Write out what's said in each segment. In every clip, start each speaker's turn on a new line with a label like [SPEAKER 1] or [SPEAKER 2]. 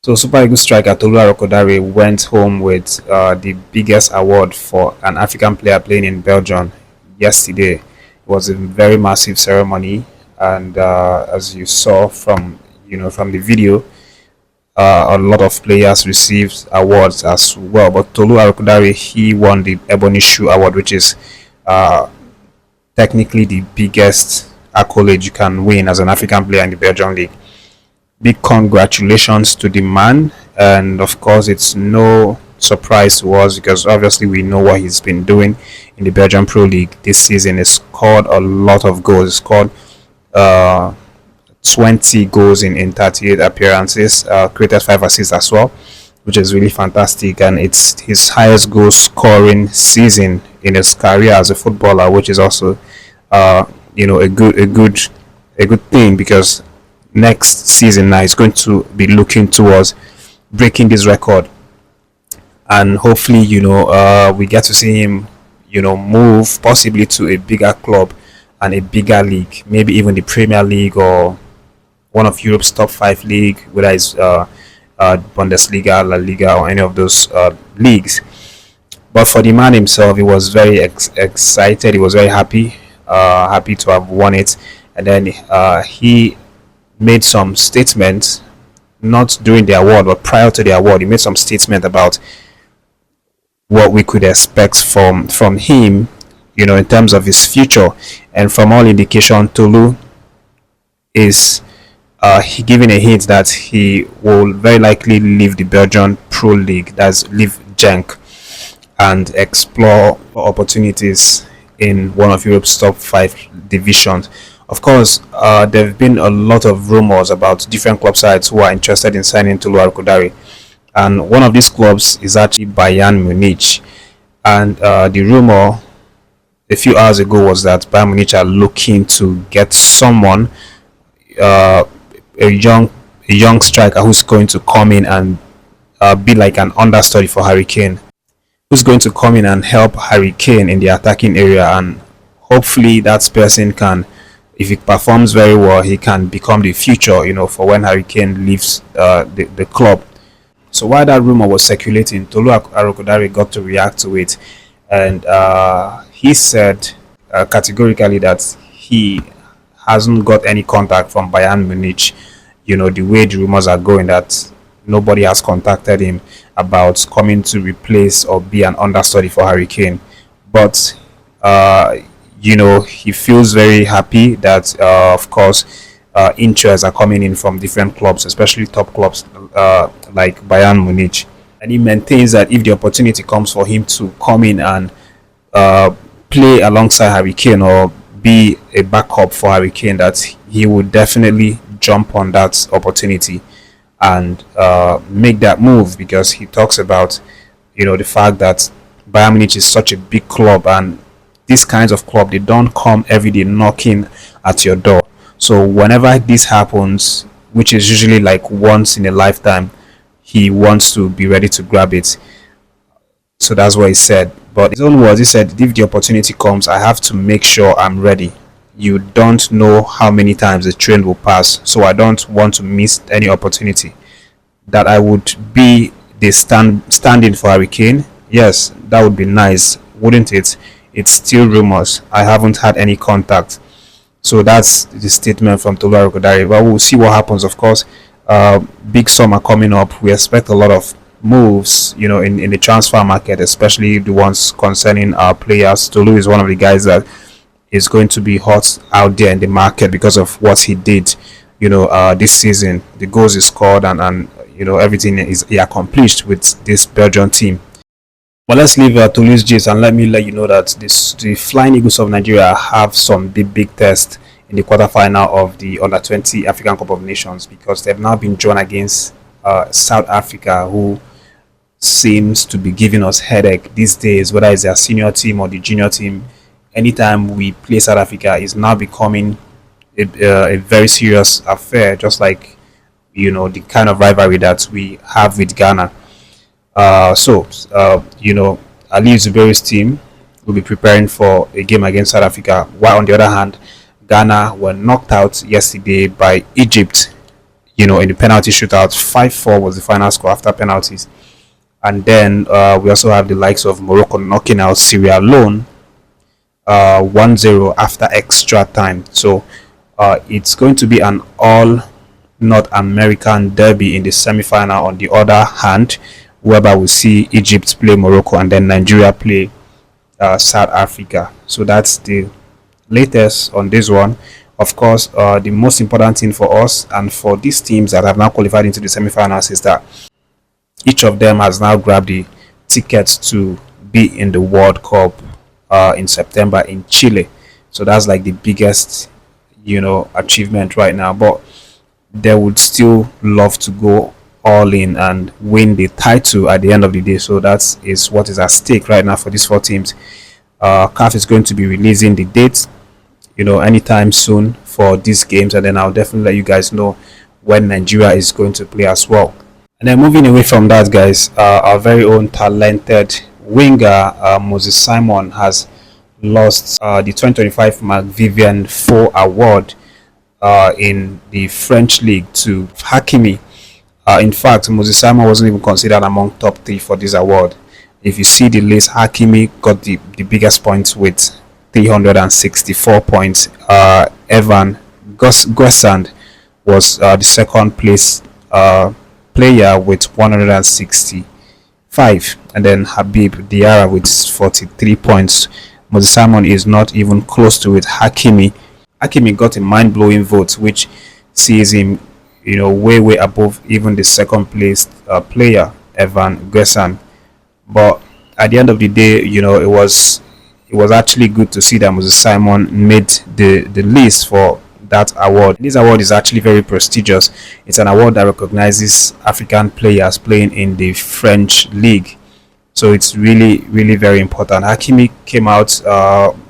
[SPEAKER 1] So Super Eagles striker Tolu Arokodare went home with the biggest award for an African player playing in Belgium yesterday. It was a very massive ceremony, and as you saw from from the video, a lot of players received awards as well. But Tolu Arokodare, he won the Ebony Shoe Award, which is uh, technically the biggest accolade you can win as an African player in the Belgian league. Big congratulations to the man, and of course it's no surprise to us because obviously we know what he's been doing in the Belgian Pro League this season. He scored a lot of goals. He scored uh, 20 goals in 38 appearances, created 5 assists as well, which is really fantastic, and it's his highest goal scoring season in his career as a footballer, which is also uh, a good thing because next season now he's going to be looking towards breaking this record, and hopefully we get to see him move possibly to a bigger club and a bigger league, maybe even the Premier League or one of Europe's top 5 league, whether it's Bundesliga, La Liga, or any of those leagues. But for the man himself, he was very excited. He was very happy, happy to have won it, and then he made some statements, not during the award, but prior to the award. He made some statement about what we could expect from him, in terms of his future. And from all indication, Tolu is he giving a hint that he will very likely leave the Belgian Pro League, that's leave Genk, and explore opportunities in one of Europe's top 5 divisions. Of course, there have been a lot of rumors about different club sides who are interested in signing Tolu Arokodare, and one of these clubs is actually Bayern Munich. And the rumor a few hours ago was that Bayern Munich are looking to get someone, uh, a young striker who's going to come in and be like an understudy for Harry Kane, who's going to come in and help Harry Kane in the attacking area, and hopefully that person can, if he performs very well, he can become the future, for when Harry Kane leaves the club. So while that rumor was circulating, Tolu Arokodare got to react to it, and he said categorically that he hasn't got any contact from Bayern Munich. The way the rumors are going, that nobody has contacted him about coming to replace or be an understudy for Harry Kane. But he feels very happy that, of course, interests are coming in from different clubs, especially top clubs like Bayern Munich. And he maintains that if the opportunity comes for him to come in and play alongside Harry Kane or be a backup for Harry Kane, that he would definitely jump on that opportunity and make that move, because he talks about the fact that Bayern Munich is such a big club, and these kinds of club, they don't come every day knocking at your door. So whenever this happens, which is usually like once in a lifetime, he wants to be ready to grab it. So that's what he said. But his own words, he said, if the opportunity comes, I have to make sure I'm ready. You don't know how many times the train will pass, so I don't want to miss any opportunity. That I would be the stand-in for Harry Kane, yes, that would be nice, wouldn't it? It's still rumors. I haven't had any contact. So that's the statement from Tolu Arokodare. But we'll see what happens. Of course, big summer coming up. We expect a lot of moves, in the transfer market, especially the ones concerning our players. Tolu is one of the guys that is going to be hot out there in the market because of what he did, this season. The goals he scored, and everything he accomplished with this Belgian team. But let's leave Tolu's gist, and let you know that the Flying Eagles of Nigeria have some big tests in the quarterfinal of the Under-20 African Cup of Nations, because they've now been drawn against South Africa, who seems to be giving us headache these days, whether it's their senior team or the junior team. Anytime we play South Africa, is now becoming a very serious affair, just like the kind of rivalry that we have with Ghana. Ali Zuberi's team will be preparing for a game against South Africa, while on the other hand, Ghana were knocked out yesterday by Egypt, in the penalty shootout. 5-4 was the final score after penalties. And then we also have the likes of Morocco knocking out Sierra Leone 1-0 after extra time. So it's going to be an all North American derby in the semi-final. On the other hand, whereby we see Egypt play Morocco and then Nigeria play South Africa. So that's the latest on this one. Of course, the most important thing for us and for these teams that have now qualified into the semi-finals is that each of them has now grabbed the tickets to be in the World Cup in September in Chile. So that's like the biggest, achievement right now. But they would still love to go all in and win the title at the end of the day. So that is what is at stake right now for these four teams. CAF is going to be releasing the dates, anytime soon for these games, and then I'll definitely let you guys know when Nigeria is going to play as well. And then moving away from that, guys, our very own talented winger Moses Simon has lost the 2025 McVivian Foe Award in the French league to HAKIMI. In fact, Moses Simon wasn't even considered among top 3 for this award. If you see the list, HAKIMI got the biggest points with 364 points. Evan Gossand was the second place player with 165, and then Habib Diarra with 43 points. Moses Simon is not even close to it. HAKIMI got a mind-blowing vote, which sees him, way above even the second place player Evan Gossand. But at the end of the day, it was actually good to see that Moses Simon made the list for that award. This award is actually very prestigious. It's an award that recognizes African players playing in the French league. So it's really, really very important. HAKIMI came out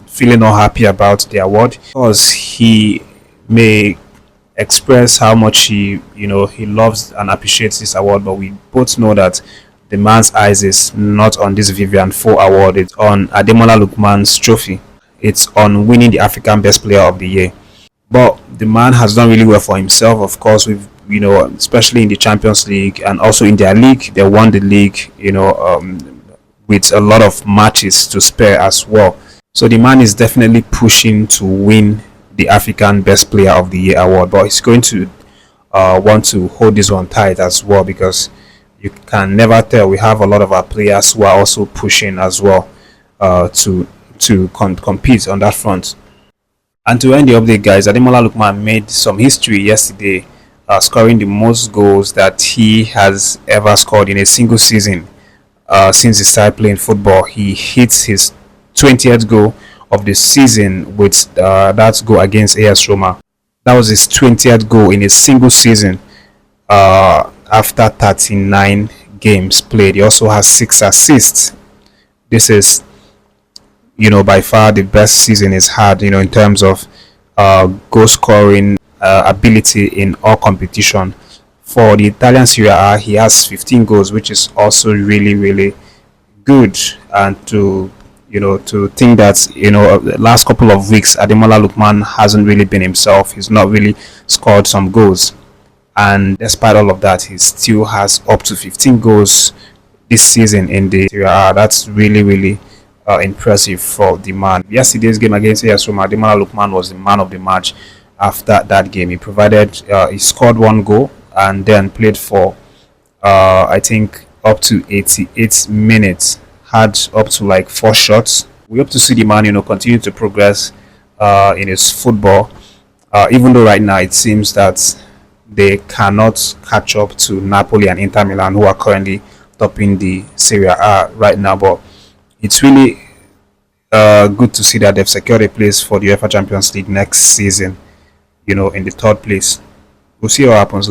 [SPEAKER 1] feeling not happy about the award because he may express how much he loves and appreciates this award, but we both know that the man's eyes is not on this Vivian Foe Award. It's on Ademola Lookman's trophy. It's on winning the African Best Player of the Year. But the man has done really well for himself. Of course, we've especially in the Champions League and also in their league, they won the league, with a lot of matches to spare as well. So the man is definitely pushing to win the African Best Player of the Year award, but he's going to want to hold this one tight as well, because you can never tell. We have a lot of our players who are also pushing as well to compete on that front. And to end the update, guys, Ademola Lookman made some history yesterday, scoring the most goals that he has ever scored in a single season since he started playing football. He hits his 20th goal of the season with that goal against AS Roma. That was his 20th goal in a single season after 39 games played. He also has 6 assists. This is by far the best season he's had, in terms of goal scoring ability in all competition. For the Italian Serie A, he has 15 goals, which is also really, really good. And to think that the last couple of weeks Ademola Lookman hasn't really been himself. He's not really scored some goals, and despite all of that, he still has up to 15 goals this season in the Serie A. That's really, really impressive for the man. Yesterday's game against AS Roma, Ademola Lookman was the man of the match. After that game, he scored 1 goal and then played for I think up to 88 minutes, had up to like 4 shots. We hope to see the man continue to progress in his football, even though right now it seems that they cannot catch up to Napoli and Inter Milan, who are currently topping the Serie A right now. But it's really good to see that they've secured a place for the UEFA Champions League next season, in the 3rd place. We'll see what happens.